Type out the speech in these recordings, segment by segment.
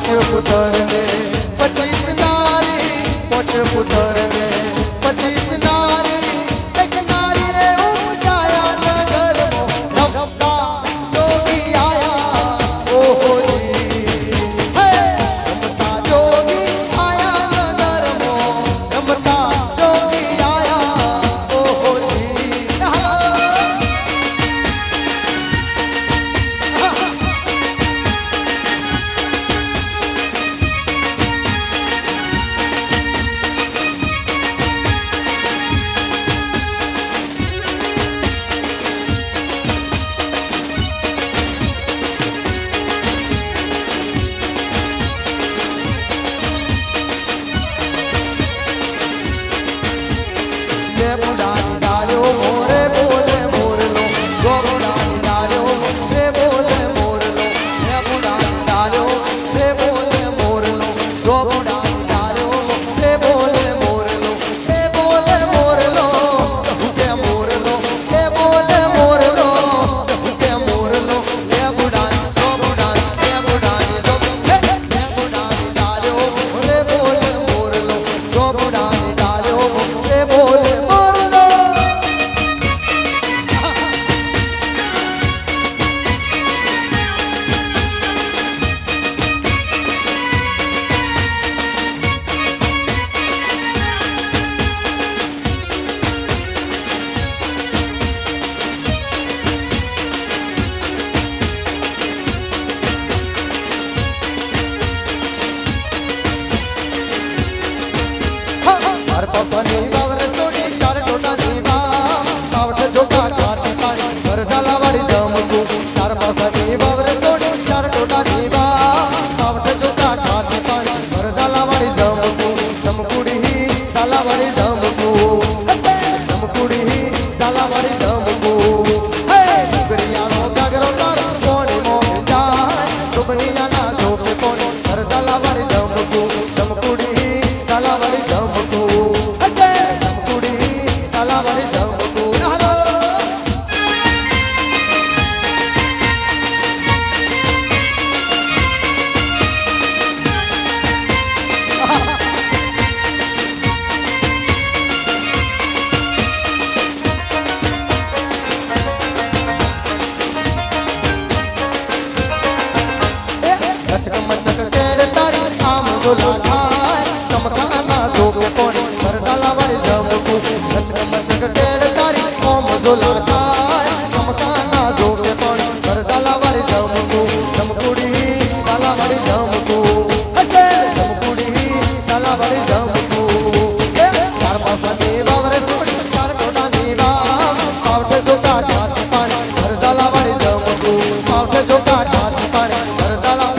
पोच पुतर ने 25 नारी पोच पुतर ने 25 नारी एक नारी रे उपजाया नगर मो रमता जोगी आया ओहो जी हे रमता जोगी आया नगर मो रमता जोगी आया ओहो जी बुढ़ानी डालो मोरे बोले मोर लो गो बुढ़ानी डालो रे बोले मोर लो ये बुढ़ानी डालो रे बोले मोर लो गो बुढ़ानी डालो रे बोले मोर लो ये बोले मोर लो हुके मोर लो ये बोले मोर लो हुके मोर लो ये बुढ़ानी जो बुढ़ानी जो ये बुढ़ानी डालो रे बोले मोर लो जो बुढ़ानी डालो रे बोले पपनी बावर सोडी चार टोटा नीवा पावट जोका खाती पाणी घर झाला वाडी जमकू चार पपनी बावर सोडी चार टोटा नीवा पावट जोका खाती पाणी घर झाला वाडी जमकू समकुडी ही झाला वाडी जमकू असे समकुडी ही झाला वाडी जमकू हे गुगरियानो गागरो तार कोणी मोह जाय सुबनियाना झोपे कोणी घर झाला वाडी जमकू समकुडी ही झाला वाडी जमकू मचक मचक केड़ तारी आम झोला खाय चमकाना जोगे कोणी घर झाला वाडी जमकू मचक मचक केड़ तारी आम झोला खाय चमकाना जोगे कोणी घर झाला वाडी जमकू चमकुडी झाला वाडी जमकू असे चमकुडी झाला वाडी जमकू चार बापाने वावर सोडी चार टोटा नीवा पावटे जोका खाती पाणी घर झाला वाडी जमकू पावटे जोका खाती पाणी घर झाला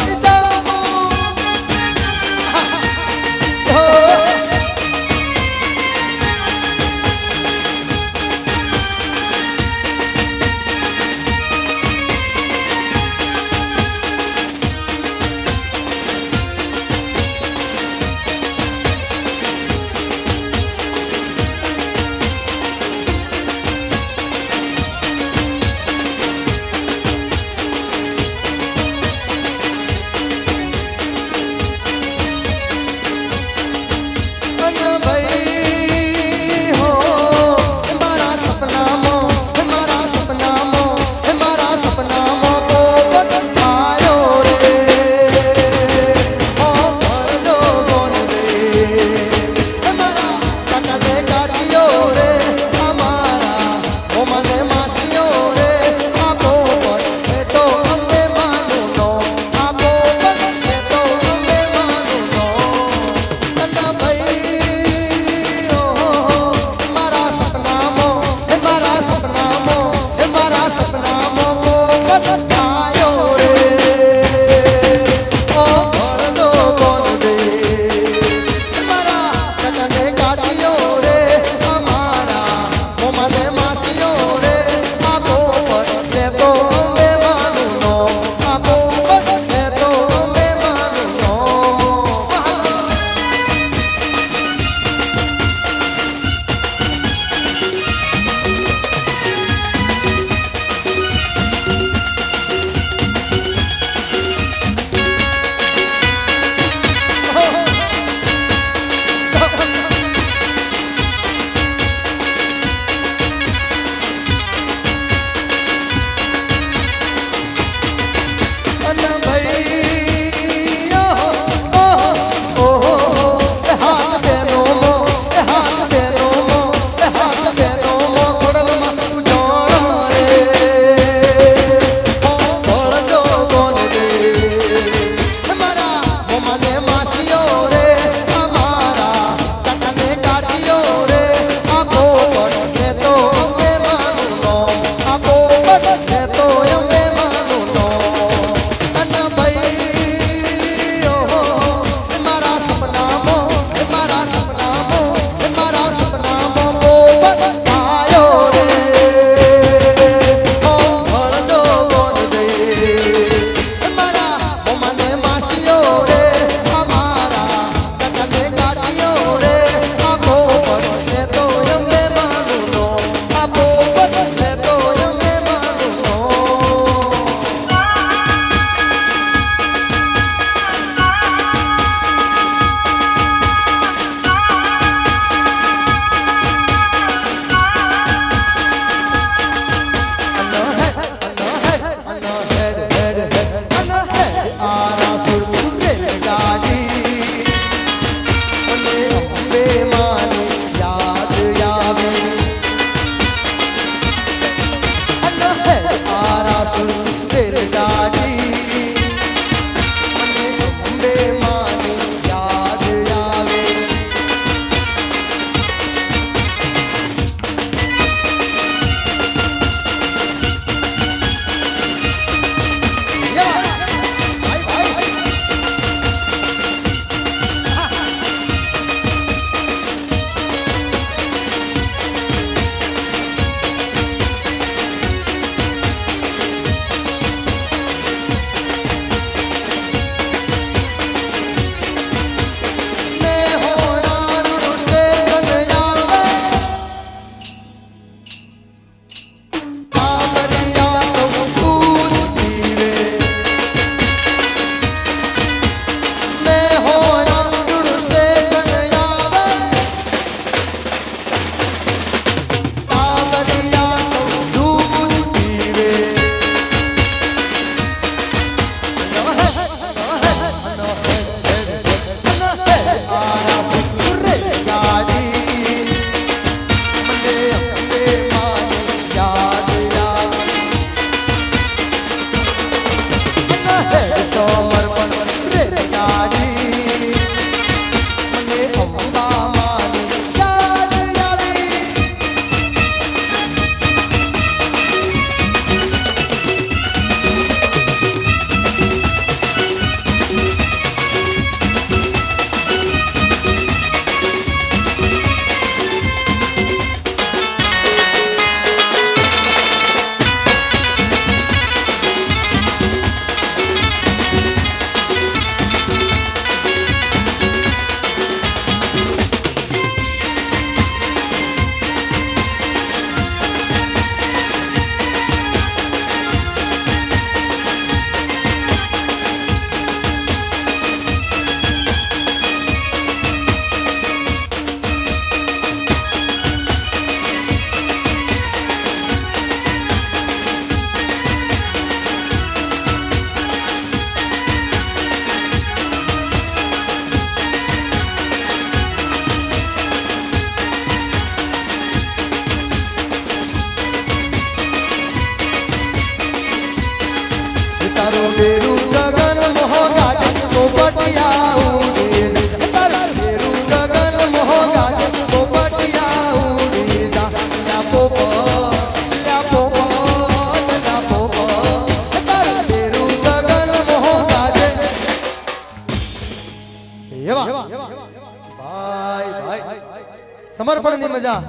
સમર્પણની મજા.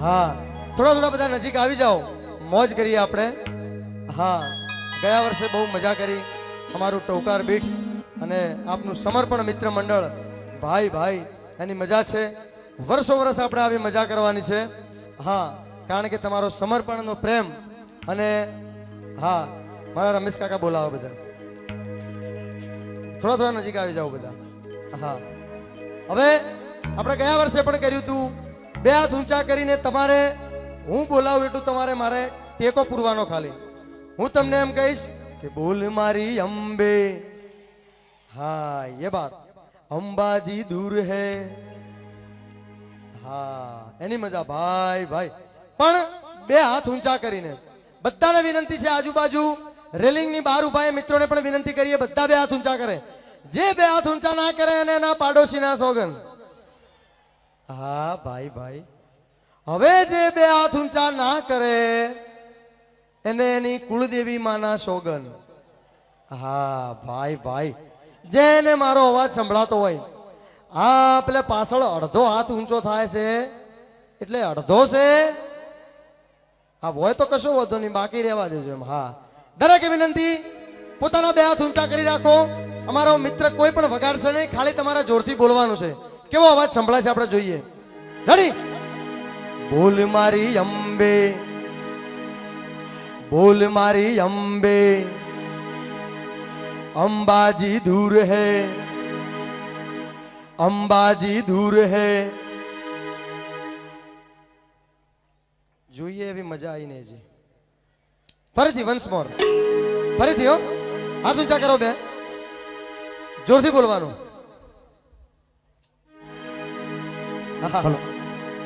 હા, થોડા બધા નજીક આવી જાઓ, મોજ કરીએ આપણે. હા, ગયા વર્ષે બહુ મજા કરી. અમારું ટોકાર બીટ્સ અને આપનું સમર્પણ મિત્ર મંડળ ભાઈ એની મજા છે. વર્ષો વર્ષ આપણે આવી મજા કરવાની છે. હા, કારણ કે તમારો સમર્પણનો પ્રેમ અને હા, મારા રમેશ કાકા બોલાવો બધા. થોડા નજીક આવી જાઓ બધા. હા, હવે આપણે ગયા વર્ષે પણ કર્યું હતું. બે હાથ ઊંચા કરીને તમારે હું બોલાવું એટલું તમારે મારે ટેકો પૂરવાનો. ખાલી હું તમને એમ કહીશ કે બોલ મારી અંબે. હા, ये बात. અંબાજી દૂર હૈ. હા, એની મજા ભાઈ. પણ બે હાથ ઊંચા કરીને બધાને વિનંતી છે. આજુબાજુ રેલિંગની બહાર ઉભા મિત્રોને પણ વિનંતી કરીએ, બધા બે હાથ ઊંચા કરે. જે બે હાથ ઊંચા ના કરે અને એના પાડોશીના સોગન. હા ભાઈ, હવે જે બે હાથ ઊંચા ના કરે એને એની કુળદેવી માના સોગન. હા ભાઈ, જેને મારો અવાજ સંભળાતો હોય, હા, પેલે પાછળ અડધો હાથ ઊંચો થાય છે એટલે અડધો છે. હા, હોય તો કશો વધો નહીં, બાકી રહેવા દેજો એમ. હા, દરેકે વિનંતી પોતાના બે હાથ ઊંચા કરી રાખો. અમારો મિત્ર કોઈ પણ વગાડશે નહીં, ખાલી તમારા જોરથી બોલવાનું છે. કેવો અવાજ સંભળાય છે આપણે જોઈએ. રેડી? બોલ મારી અંબે, બોલ મારી અંબે, અંબાજી દૂર હૈ, અંબાજી દૂર હૈ. જોઈએ એવી મજા આવી નહીં. જી ફરીથી વન્સ મોર, ફરીથી હો. હાથ ઊંચા કરો બે, જોરથી બોલવાનું.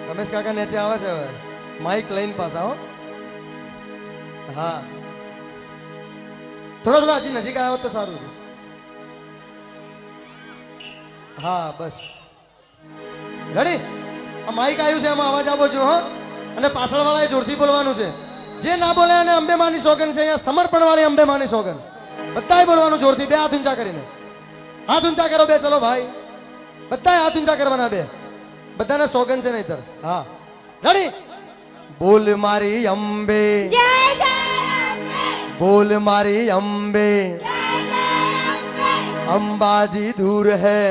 રમેશ કાકા નીચે આવે છે, હવે માઇક લઈને પાછા હો. હા, થોડા હજી નજીક આવ્યો તો સારું છે. હા, બસ રેડી. આ માઇક આવ્યું છે, એમાં અવાજ આપો છો હો. અને પાછળ વાળાએ જોરથી બોલવાનું છે. જે ના બોલે અને અંબે માની સોગન છે. અહીંયા સમર્પણ વાળી અંબે માની સોગન. બધાએ બોલવાનું જોરથી, બે હાથ ઊંચા કરીને. હાથ ઊંચા કરો બે, ચલો ભાઈ, બધાએ હાથ ઊંચા કરવાના બે. બધાને સોગન છે નહીતર. હા, રેડી? બોલ મારી અંબે, બોલ મારી અંબે, અંબાજી દૂર હૈ,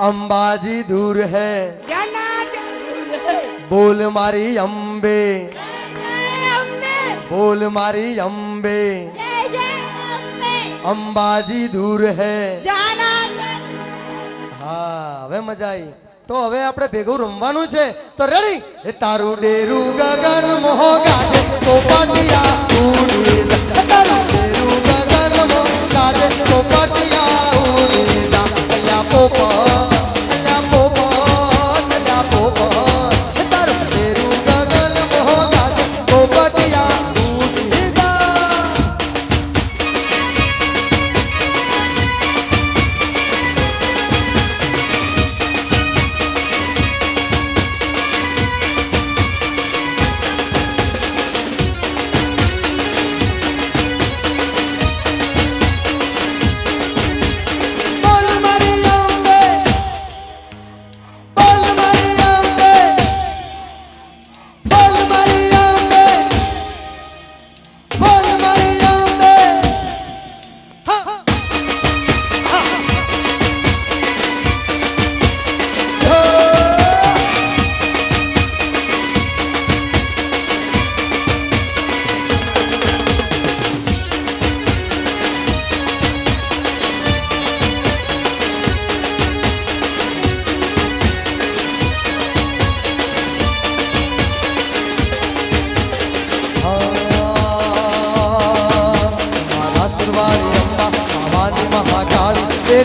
અંબાજી દૂર હૈ. બોલ મારી અંબે, બોલ મારી અંબે, અંબાજી દૂર હૈ. હા, હવે મજા આવી. તો હવે આપણે ભેગું રમવાનું છે. તો રેડી? એ તારું ડેરું ગગન મોહ ગાજે પોપટિયા ઉડી જા. તારું ડેરું ગગન મોહ ગાજે પોપટિયા ઉડી જા. અલ્યા પોપ, અલ્યા પોપ, અલ્યા પોપ. તારું ડેરું ગગન મોહ ગાજે પોપટિયા ઉડી જા.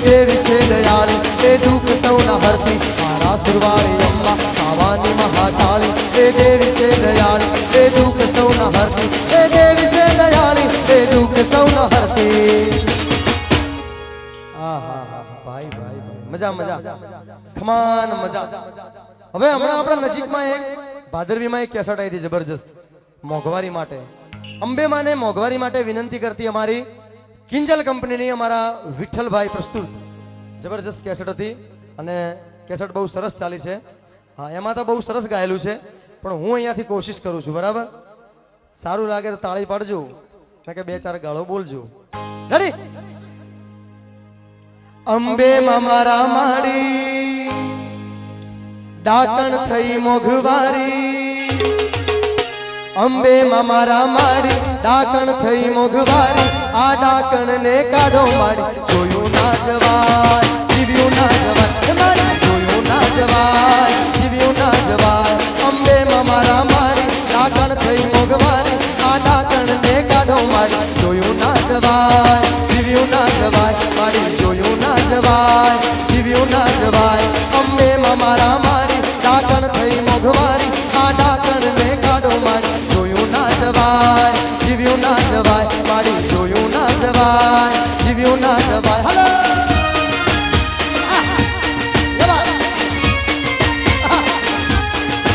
દેવી છે દયાળી, એ દુઃખ સૌના હરતી. મારા સુરવાળી અંબા ખાવાની મહાકાળી, એ દેવી છે દયાળી, એ દુઃખ સૌના હરતી. એ દેવી છે દયાળી, એ દુઃખ સૌના હરતી. ભાઈ મજા ખમાન મજા. હવે હમણાં આપણા નજીકમાં એક ભાદરવીમાં એક કેસેટ આવી હતી જબરજસ્ત મોંઘવારી માટે. અંબે માને મોંઘવારી માટે વિનંતી કરતી અમારી કિંજલ કંપનીની અમારા વિઠ્ઠલભાઈ પ્રસ્તુત જબરજસ્ત કેસેટ હતી. અને કેસેટ બહુ સરસ ચાલી છે. હા, એમાં તો બહુ સરસ ગાયેલું છે, પણ હું અહીંયાથી કોશિશ કરું છું. બરાબર, સારું લાગે તો તાળી પાડજો, કે બે ચાર ગાળો બોલજો. રેડી? અંબે મારા માડી ડાકણ થઈ મોઘવારી, અંબે મારા માડી ડાકણ થઈ મોઘવારી, આ ડાકણ ને કાઢો માડી, જોયું ના જવાય, જીવ્યું ના જવાય મારી, જોયું ના જવાય, જીવ્યું ના જવાય. અંબે મારા માડી ડાકણ થઈ મોઘવારી, આ ડાકણ ને કાઢો માડી, જોયું ના જવાય, જીવ્યું ના જવાય મારી, જોયું ના જવાય, જીવ્યું ના જવાય. અંબે મારા માડી ડાકણ થઈ મોઘવારી, આ ડાકણ ને કાઢો માડી, જોયું ના જવાય, જીવ્યું ના જવાય મારી, જોયું ના જવાય, જીવ્યું ના જવાય. હાલો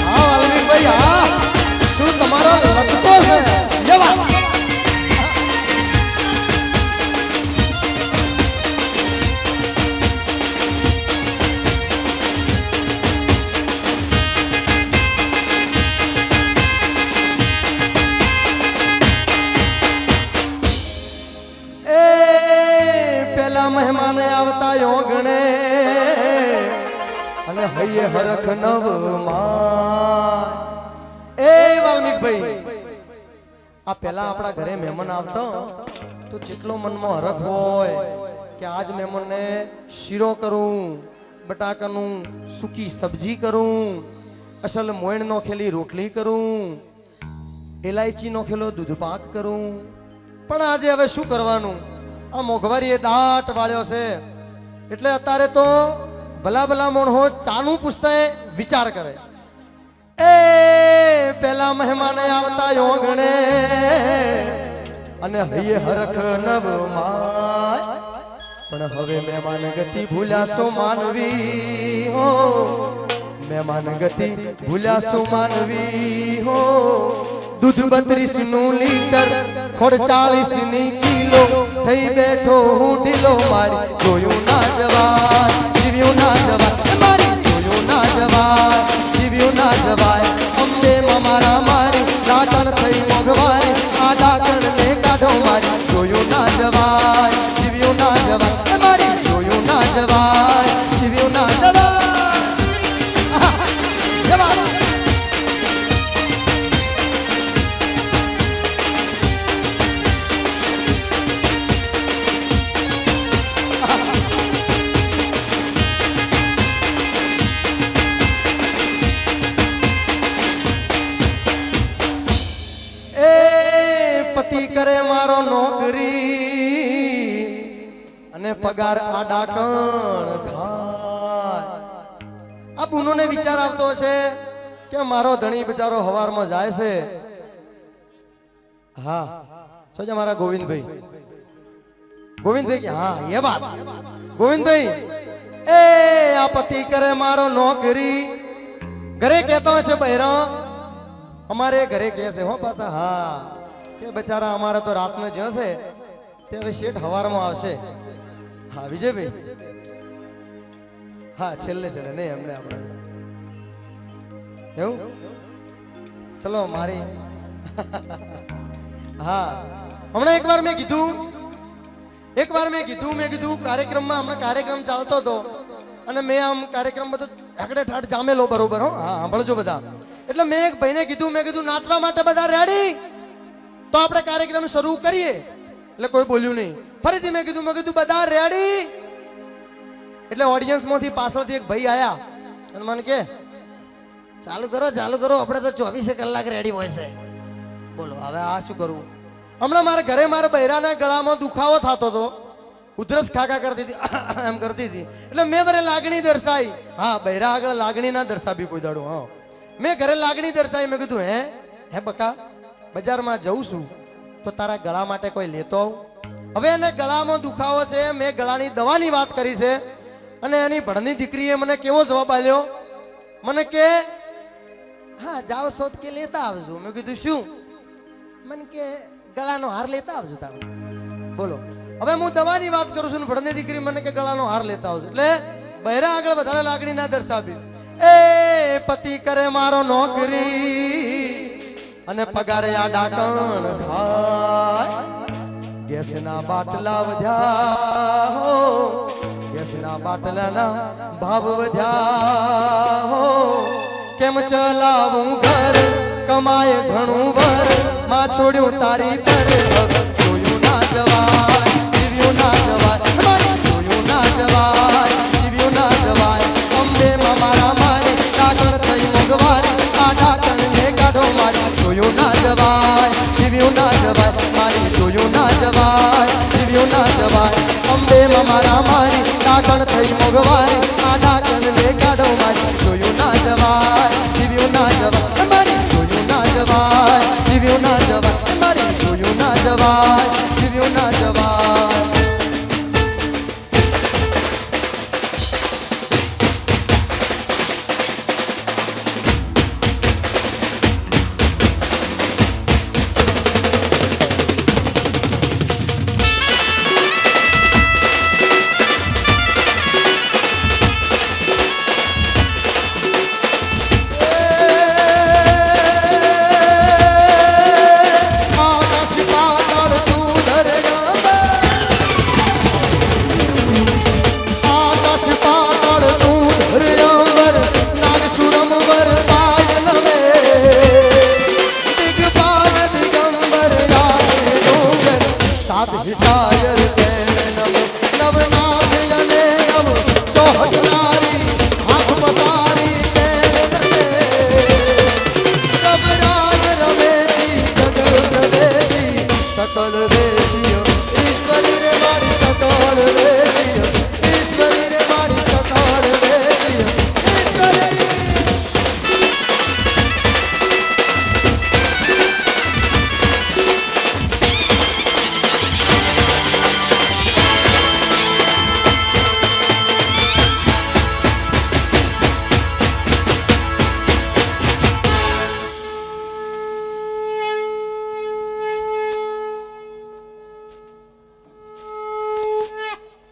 હા વાલ્મીકભાઈ, હા શું તમારો લટકો છે? જવા મહેમાન આવતા યોગણે અને હૈયે હરખ નવ માં. એ વાલ્મીકભાઈ, આ પેલા આપણા ઘરે મહેમાન આવતો તો જેટલો મનમાં હરખ હોય કે આજ મહેમાનને શીરો કરું, બટાકાનું સૂકી સબ્જી કરું, અસલ મોયણ નો ખેલી રોટલી કરું, ઇલાયચી નો ખેલો દૂધ પાક કરું. પણ આજે હવે શું કરવાનું? આ મોઘવારી એ દાટ વાળ્યો છે, એટલે અત્યારે તો ભલા ભલા મોણો ચાનું પૂછતા વિચાર કરે. એ પેલા મહેમાન આવતા યોગણે અને હૈયે હરખ નવ માય, પણ હવે મહેમાન ગતિ ભૂલ્યાસો માનવી હો, મહેમાન ગતિ ભૂલ્યાસો માનવી હો. દૂધ 32 નું લીટર, ખોડ 40 ની કિલો, થઈ બેઠો હું ઢીલો મારી, જોયું ના જવાય, જીવ્યું ના જવાય મારી, જોયું ના જવાય, જીવ્યું ના જવાય. અંબે મારા મારી ડાકણ થઈ મોઘવારી, આ ડાકણ ને કાઢો મારી, જોયું ના જવાય, જીવ્યું ના જવાય મારી, જોયું ના જવાય, જીવ્યું ના જવાય. કરે મારો નોકરી અને પગાર આ ડાકણ ખાય. આ બુનો ને વિચાર આવતો છે કે મારો ધણી બિચારો હવારમાં જાય છે. હા સોજા મારા ગોવિંદભાઈ, ગોવિંદભાઈ કે હા એ વાત. ગોવિંદભાઈ, એ આ પતિ કરે મારો નોકરી, ઘરે કહેતો હશે બહેરા, અમારે ઘરે કહે છે હો પાછા, હા કે બચારા અમારે તો રાતનો જશે તે હવે શેઠ હવારમાં આવશે. હા વિજયભાઈ, હા છેલ્લે છેલ્લે નહીં એમને આપણે એવું. ચલો મારી હા હમણાં એકવાર મેં કીધું કાર્યક્રમમાં, હમણાં કાર્યક્રમ ચાલતો હતો અને મેં આમ કાર્યક્રમ બધો ઠાકડે ઠાઠ જામેલો બરોબર. હો હા સાંભળજો બધા. એટલે મેં એક ભાઈને કીધું, મેં કીધું નાચવા માટે બધા રેડી તો આપણે કાર્યક્રમ શરૂ કરીએ. એટલે કોઈ બોલ્યું નહીં. ફરીથી મેં કીધું બધા રેડી. એટલે ઓડિયન્સ માંથી પાછળથી એક ભાઈ આયા અને મને કે ચાલુ કરો આપણે તો 24 કલાક રેડી હોય છે. બોલો હવે આ શું કરવું? હમણાં મારા ઘરે મારા બૈરાના ગળામાં દુખાવો થતો હતો, ઉધરસ ખાકા કરતી હતી એમ કરતી હતી. એટલે મેં ઘરે લાગણી દર્શાવી. હા બૈરા આગળ લાગણી ના દર્શાવી કોઈ દાડો. હા મેં ઘરે લાગણી દર્શાવી. મેં કીધું હે બકા, બજારમાં જઉં છું તો તારા ગળા માટે કોઈ લેતો આવું. હવે એને ગળામાં દુખાવો છે, મેં ગળાની દવાની વાત કરી છે અને એની ભણની દીકરીએ મને કેવો જવાબ આપ્યો? મને કે હા જાવ છો કે લેતા આવજો. મેં કીધું શું? મને કે ગળાનો હાર લેતા આવજો તારે. બોલો હવે હું દવાની વાત કરું છું ને ભણની દીકરી મને કે ગળાનો હાર લેતા આવજો. એટલે બહેરા આગળ વધારે લાગણી ના દર્શાવી. એ પતિ કરે મારો નોકરી અને પગારે આ ડાકણ ખાય. ગેસના બાટલા વધ્યા હો, ગેસના બાટલાના ભાવ વધ્યા હો. કેમ ચલાવું ઘર કમાય ઘણું વર માં છોડ્યું તારી પર જોયું ના જવાય જીવ્યું ના જવાય જોયું ના જવાય જીવ્યું ના જવાય. અંબે માં મારા મારી ડાકણ થઈ મોગવારી આ ડાકણ ને કાઢો મારી જોયું ના જવાય જીવ્યું ના જવાય મારી જોયું ના જવાય જીવ્યું ના જવાય. અંબે માં મારા મારી ડાકણ થઈ મોગવારી આ ડાકણ ને કાઢો મારી જોયું ના જવાય જીવ્યું ના જવાય મારી જોયું ના જવાય જીવ્યું ના જવાય મારી જોયું ના જવાય જીવ્યું ના જવાય.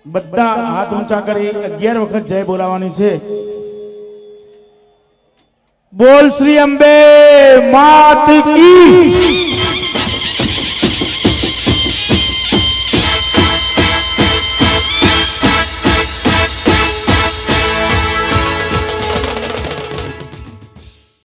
બધા હાથ ઊંચા કરી 11 વખત જય બોલાવવાની છે. બોલ શ્રી અંબે માત કી.